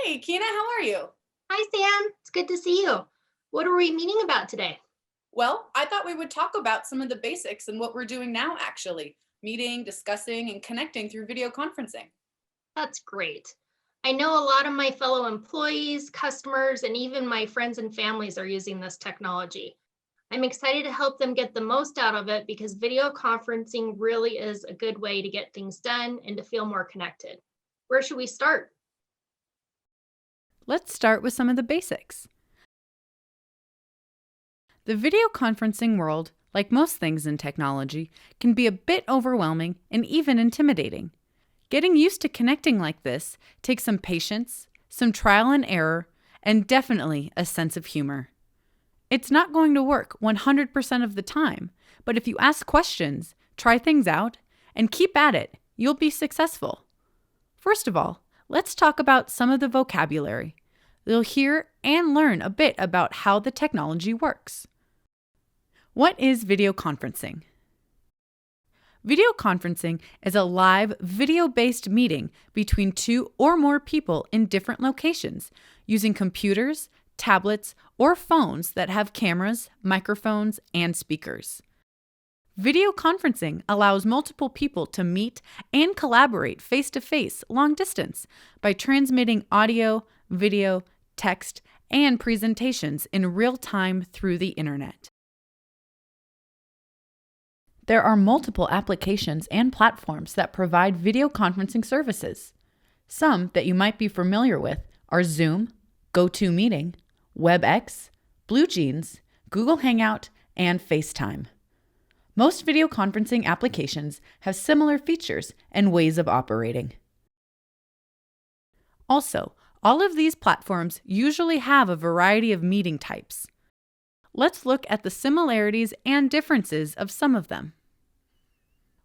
Hey, Kina, how are you? Hi, Sam. It's good to see you. What are we meeting about today? Well, I thought we would talk about some of the basics and what we're doing now, actually meeting, discussing, and connecting through video conferencing. That's great. I know a lot of my fellow employees, customers, and even my friends and families are using this technology. I'm excited to help them get the most out of it because video conferencing really is a good way to get things done and to feel more connected. Where should we start? Let's start with some of the basics. The video conferencing world, like most things in technology, can be a bit overwhelming and even intimidating. Getting used to connecting like this takes some patience, some trial and error, and definitely a sense of humor. It's not going to work 100% of the time, but if you ask questions, try things out, and keep at it, you'll be successful. First of all, let's talk about some of the vocabulary. You'll hear and learn a bit about how the technology works. What is video conferencing? Video conferencing is a live, video-based meeting between two or more people in different locations using computers, tablets, or phones that have cameras, microphones, and speakers. Video conferencing allows multiple people to meet and collaborate face-to-face long distance by transmitting audio, video, text, and presentations in real time through the internet. There are multiple applications and platforms that provide video conferencing services. Some that you might be familiar with are Zoom, GoToMeeting, WebEx, BlueJeans, Google Hangout, and FaceTime. Most video conferencing applications have similar features and ways of operating. Also, all of these platforms usually have a variety of meeting types. Let's look at the similarities and differences of some of them.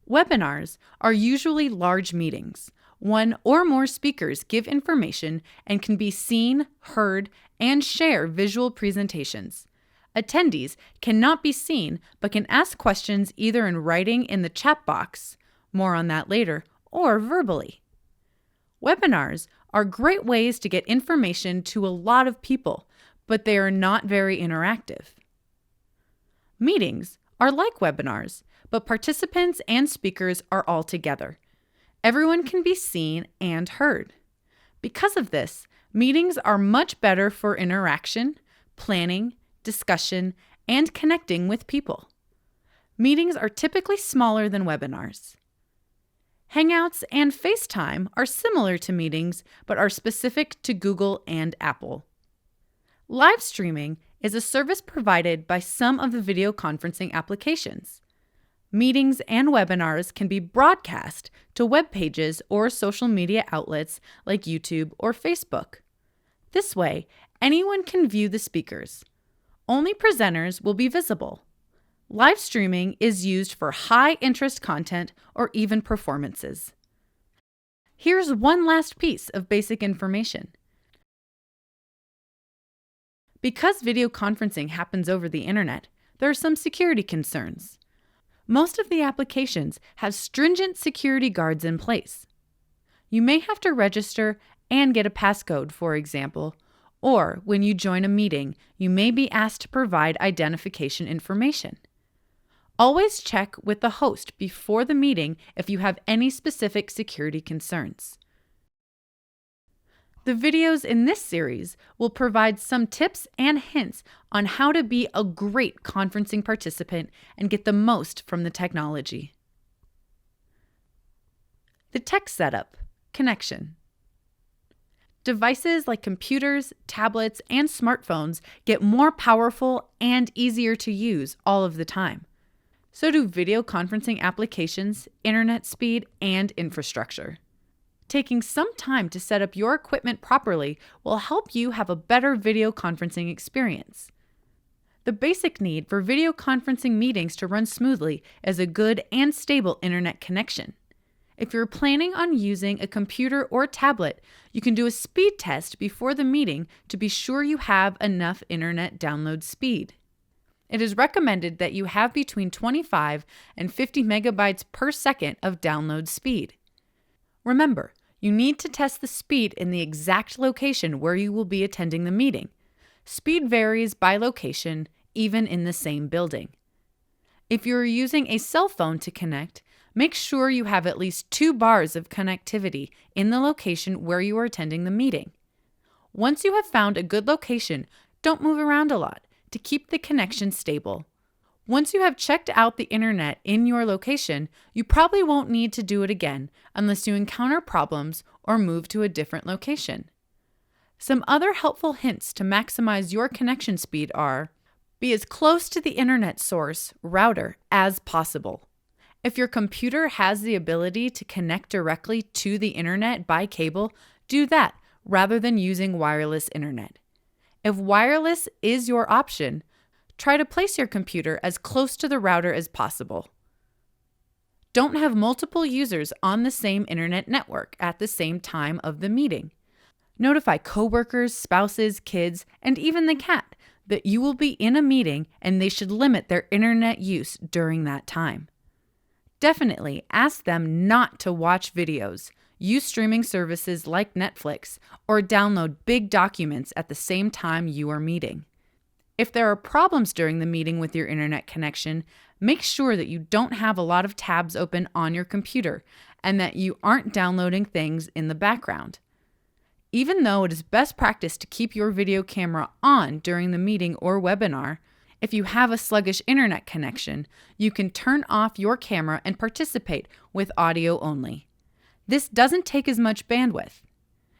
Webinars are usually large meetings. One or more speakers give information and can be seen, heard, and share visual presentations. Attendees cannot be seen but can ask questions either in writing in the chat box, more on that later, or verbally. Webinars are great ways to get information to a lot of people, but they are not very interactive. Meetings are like webinars, but participants and speakers are all together. Everyone can be seen and heard. Because of this, meetings are much better for interaction, planning, discussion, and connecting with people. Meetings are typically smaller than webinars. Hangouts and FaceTime are similar to meetings, but are specific to Google and Apple. Live streaming is a service provided by some of the video conferencing applications. Meetings and webinars can be broadcast to web pages or social media outlets like YouTube or Facebook. This way, anyone can view the speakers. Only presenters will be visible. Live streaming is used for high-interest content or even performances. Here's one last piece of basic information. Because video conferencing happens over the internet, there are some security concerns. Most of the applications have stringent security guards in place. You may have to register and get a passcode, for example, or when you join a meeting, you may be asked to provide identification information. Always check with the host before the meeting if you have any specific security concerns. The videos in this series will provide some tips and hints on how to be a great conferencing participant and get the most from the technology. The tech setup, connection. Devices like computers, tablets, and smartphones get more powerful and easier to use all of the time. So do video conferencing applications, internet speed, and infrastructure. Taking some time to set up your equipment properly will help you have a better video conferencing experience. The basic need for video conferencing meetings to run smoothly is a good and stable internet connection. If you're planning on using a computer or tablet, you can do a speed test before the meeting to be sure you have enough internet download speed. It is recommended that you have between 25 and 50 megabytes per second of download speed. Remember, You need to test the speed in the exact location where you will be attending the meeting. Speed varies by location, even in the same building. If you are using a cell phone to connect, make sure you have at least 2 bars of connectivity in the location where you are attending the meeting. Once you have found a good location, don't move around a lot to keep the connection stable. Once you have checked out the internet in your location, you probably won't need to do it again unless you encounter problems or move to a different location. Some other helpful hints to maximize your connection speed are: be as close to the internet source, router, as possible. If your computer has the ability to connect directly to the internet by cable, do that rather than using wireless internet. If wireless is your option, try to place your computer as close to the router as possible. Don't have multiple users on the same internet network at the same time of the meeting. Notify coworkers, spouses, kids, and even the cat that you will be in a meeting and they should limit their internet use during that time. Definitely ask them not to watch videos, use streaming services like Netflix, or download big documents at the same time you are meeting. If there are problems during the meeting with your internet connection, make sure that you don't have a lot of tabs open on your computer and that you aren't downloading things in the background. Even though it is best practice to keep your video camera on during the meeting or webinar, if you have a sluggish internet connection, you can turn off your camera and participate with audio only. This doesn't take as much bandwidth.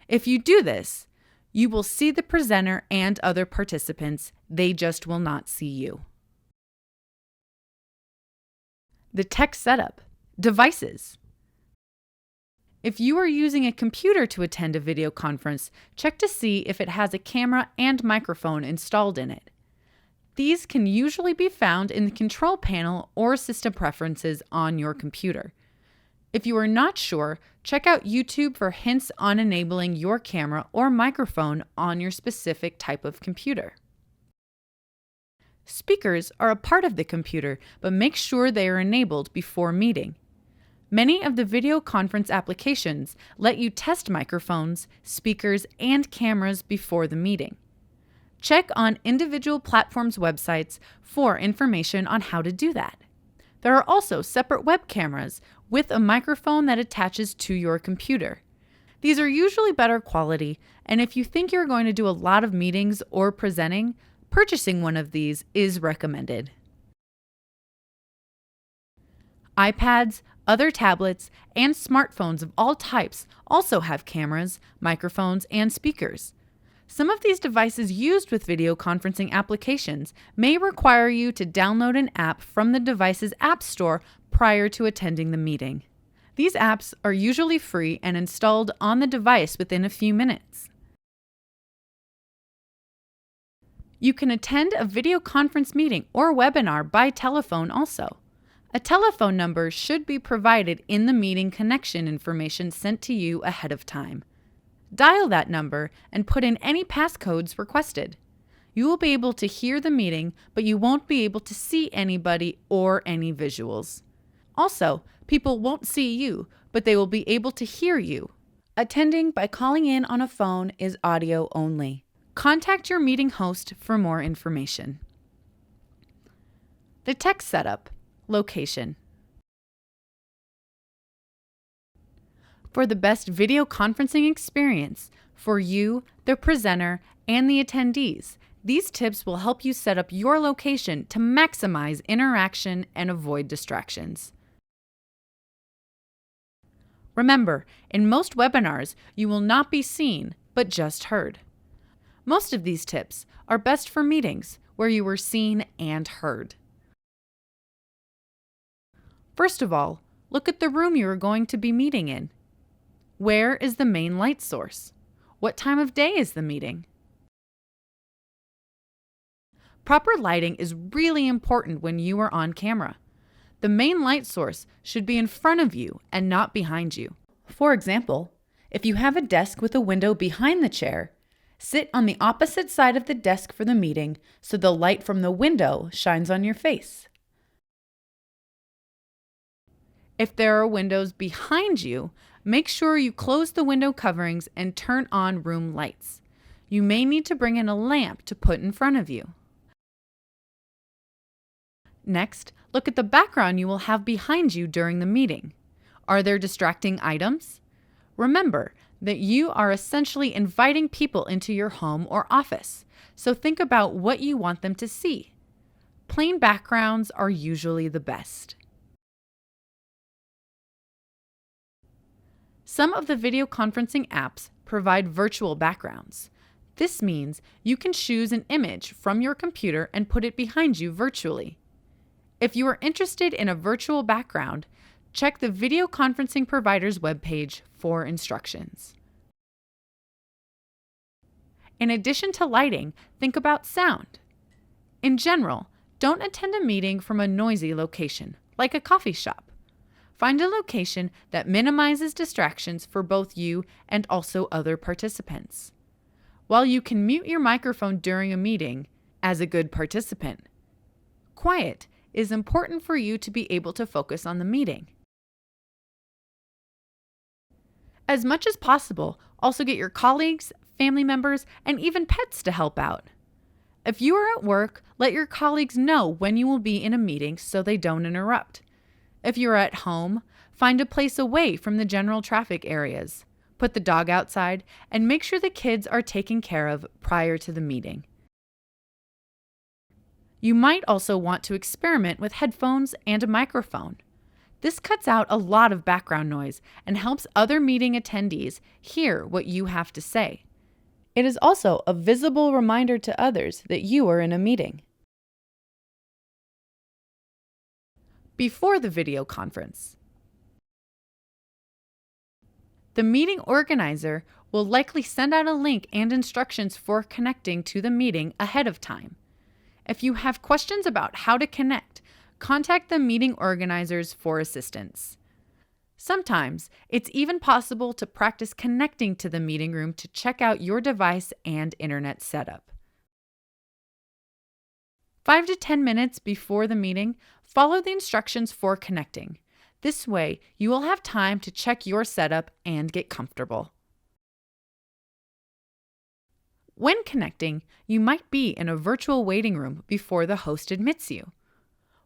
If you do this, you will see the presenter and other participants, they just will not see you. The tech setup. Devices. If you are using a computer to attend a video conference, check to see if it has a camera and microphone installed in it. These can usually be found in the control panel or system preferences on your computer. If you are not sure, check out YouTube for hints on enabling your camera or microphone on your specific type of computer. Speakers are a part of the computer, but make sure they are enabled before meeting. Many of the video conference applications let you test microphones, speakers, and cameras before the meeting. Check on individual platforms' websites for information on how to do that. There are also separate web cameras with a microphone that attaches to your computer. These are usually better quality, and if you think you're going to do a lot of meetings or presenting, purchasing one of these is recommended. iPads, other tablets, and smartphones of all types also have cameras, microphones, and speakers. Some of these devices used with video conferencing applications may require you to download an app from the device's app store prior to attending the meeting. These apps are usually free and installed on the device within a few minutes. You can attend a video conference meeting or webinar by telephone also. A telephone number should be provided in the meeting connection information sent to you ahead of time. Dial that number and put in any passcodes requested. You will be able to hear the meeting, but you won't be able to see anybody or any visuals. Also, people won't see you, but they will be able to hear you. Attending by calling in on a phone is audio only. Contact your meeting host for more information. The tech setup. Location. For the best video conferencing experience for you, the presenter, and the attendees, these tips will help you set up your location to maximize interaction and avoid distractions. Remember, in most webinars, you will not be seen, but just heard. Most of these tips are best for meetings where you are seen and heard. First of all, look at the room you are going to be meeting in. Where is the main light source? What time of day is the meeting? Proper lighting is really important when you are on camera. The main light source should be in front of you and not behind you. For example, if you have a desk with a window behind the chair, sit on the opposite side of the desk for the meeting so the light from the window shines on your face. If there are windows behind you, Make sure you close the window coverings and turn on room lights. You may need to bring in a lamp to put in front of you. Next, look at the background you will have behind you during the meeting. Are there distracting items? Remember that you are essentially inviting people into your home or office, so think about what you want them to see. Plain backgrounds are usually the best. Some of the video conferencing apps provide virtual backgrounds. This means you can choose an image from your computer and put it behind you virtually. If you are interested in a virtual background, check the video conferencing provider's webpage for instructions. In addition to lighting, think about sound. In general, don't attend a meeting from a noisy location, like a coffee shop. Find a location that minimizes distractions for both you and also other participants. While you can mute your microphone during a meeting, as a good participant, quiet is important for you to be able to focus on the meeting. As much as possible, also get your colleagues, family members, and even pets to help out. If you are at work, let your colleagues know when you will be in a meeting so they don't interrupt. If you are at home, find a place away from the general traffic areas. Put the dog outside and make sure the kids are taken care of prior to the meeting. You might also want to experiment with headphones and a microphone. This cuts out a lot of background noise and helps other meeting attendees hear what you have to say. It is also a visible reminder to others that you are in a meeting. Before the video conference, the meeting organizer will likely send out a link and instructions for connecting to the meeting ahead of time. If you have questions about how to connect, contact the meeting organizers for assistance. Sometimes it's even possible to practice connecting to the meeting room to check out your device and internet setup. 5 to 10 minutes before the meeting, follow the instructions for connecting. This way, you will have time to check your setup and get comfortable. When connecting, you might be in a virtual waiting room before the host admits you.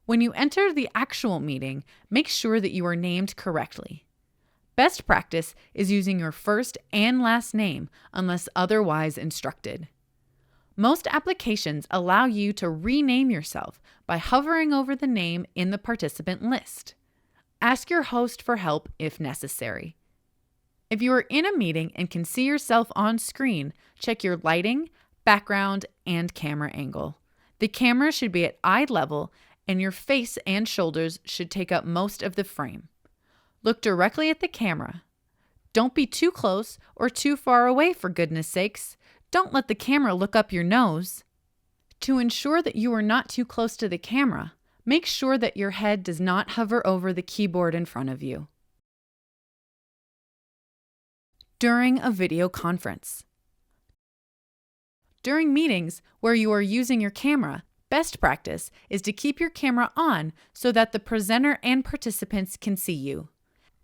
When you enter the actual meeting, make sure that you are named correctly. Best practice is using your first and last name unless otherwise instructed. Most applications allow you to rename yourself by hovering over the name in the participant list. Ask your host for help if necessary. If you are in a meeting and can see yourself on screen, check your lighting, background, and camera angle. The camera should be at eye level, and your face and shoulders should take up most of the frame. Look directly at the camera. Don't be too close or too far away, for goodness sakes. Don't let the camera look up your nose. To ensure that you are not too close to the camera, make sure that your head does not hover over the keyboard in front of you. During a video conference. During meetings where you are using your camera, best practice is to keep your camera on so that the presenter and participants can see you.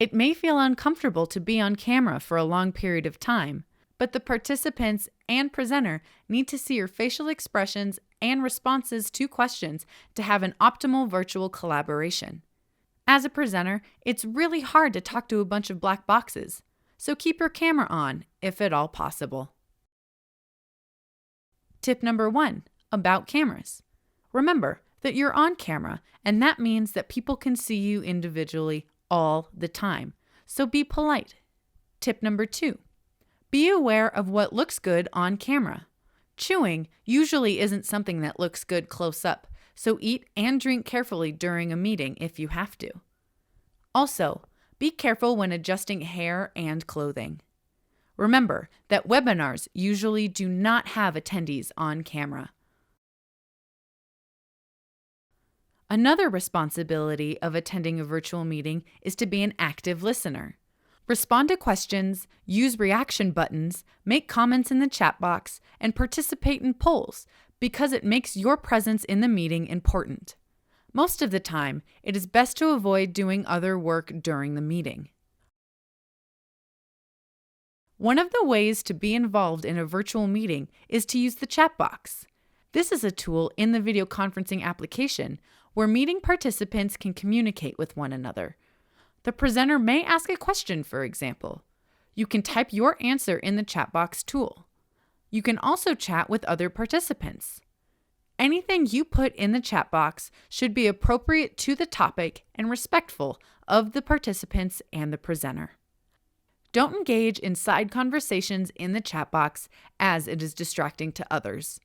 It may feel uncomfortable to be on camera for a long period of time, but the participants and presenter need to see your facial expressions and responses to questions to have an optimal virtual collaboration. As a presenter, it's really hard to talk to a bunch of black boxes, so keep your camera on if at all possible. Tip number 1, about cameras. Remember that you're on camera, and that means that people can see you individually all the time, so be polite. Tip number 2, be aware of what looks good on camera. Chewing usually isn't something that looks good close up, so eat and drink carefully during a meeting if you have to. Also, be careful when adjusting hair and clothing. Remember that webinars usually do not have attendees on camera. Another responsibility of attending a virtual meeting is to be an active listener. Respond to questions, use reaction buttons, make comments in the chat box, and participate in polls because it makes your presence in the meeting important. Most of the time, it is best to avoid doing other work during the meeting. One of the ways to be involved in a virtual meeting is to use the chat box. This is a tool in the video conferencing application where meeting participants can communicate with one another. The presenter may ask a question, for example. You can type your answer in the chat box tool. You can also chat with other participants. Anything you put in the chat box should be appropriate to the topic and respectful of the participants and the presenter. Don't engage in side conversations in the chat box as it is distracting to others.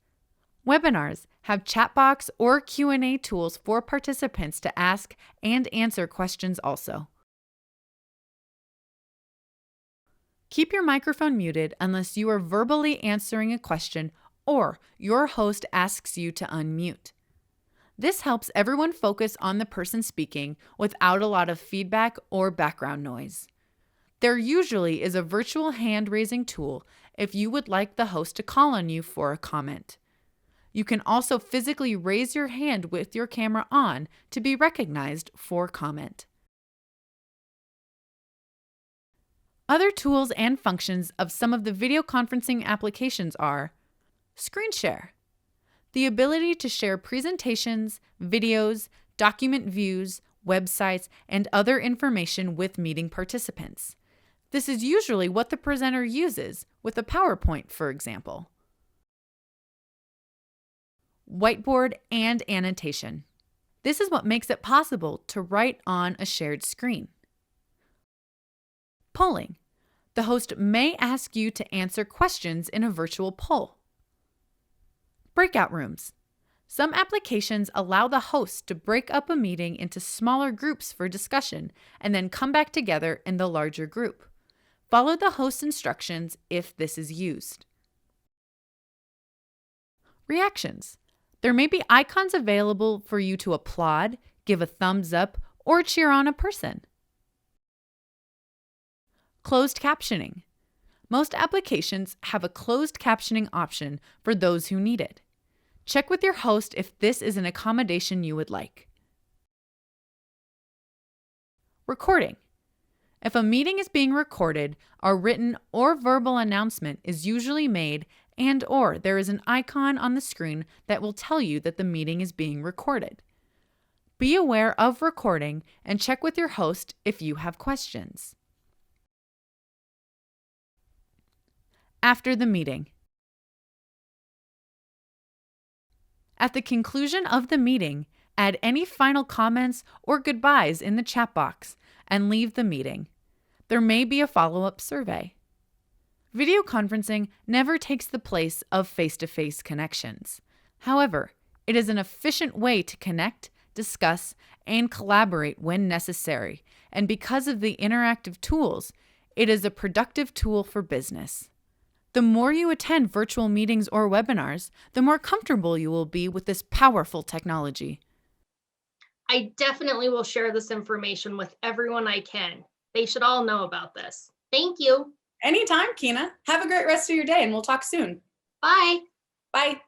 Webinars have chat box or Q&A tools for participants to ask and answer questions also. Keep your microphone muted unless you are verbally answering a question or your host asks you to unmute. This helps everyone focus on the person speaking without a lot of feedback or background noise. There usually is a virtual hand-raising tool if you would like the host to call on you for a comment. You can also physically raise your hand with your camera on to be recognized for comment. Other tools and functions of some of the video conferencing applications are screen share, the ability to share presentations, videos, document views, websites, and other information with meeting participants. This is usually what the presenter uses with a PowerPoint, for example. Whiteboard and annotation. This is what makes it possible to write on a shared screen. Polling. The host may ask you to answer questions in a virtual poll. Breakout rooms. Some applications allow the host to break up a meeting into smaller groups for discussion and then come back together in the larger group. Follow the host's instructions if this is used. Reactions. There may be icons available for you to applaud, give a thumbs up, or cheer on a person. Closed captioning. Most applications have a closed captioning option for those who need it. Check with your host if this is an accommodation you would like. Recording. If a meeting is being recorded, a written or verbal announcement is usually made and/or there is an icon on the screen that will tell you that the meeting is being recorded. Be aware of recording and check with your host if you have questions. After the meeting. At the conclusion of the meeting, add any final comments or goodbyes in the chat box and leave the meeting. There may be a follow-up survey. Video conferencing never takes the place of face-to-face connections. However, it is an efficient way to connect, discuss, and collaborate when necessary, and because of the interactive tools, it is a productive tool for business. The more you attend virtual meetings or webinars, the more comfortable you will be with this powerful technology. I definitely will share this information with everyone I can. They should all know about this. Thank you. Anytime, Kina. Have a great rest of your day and we'll talk soon. Bye. Bye.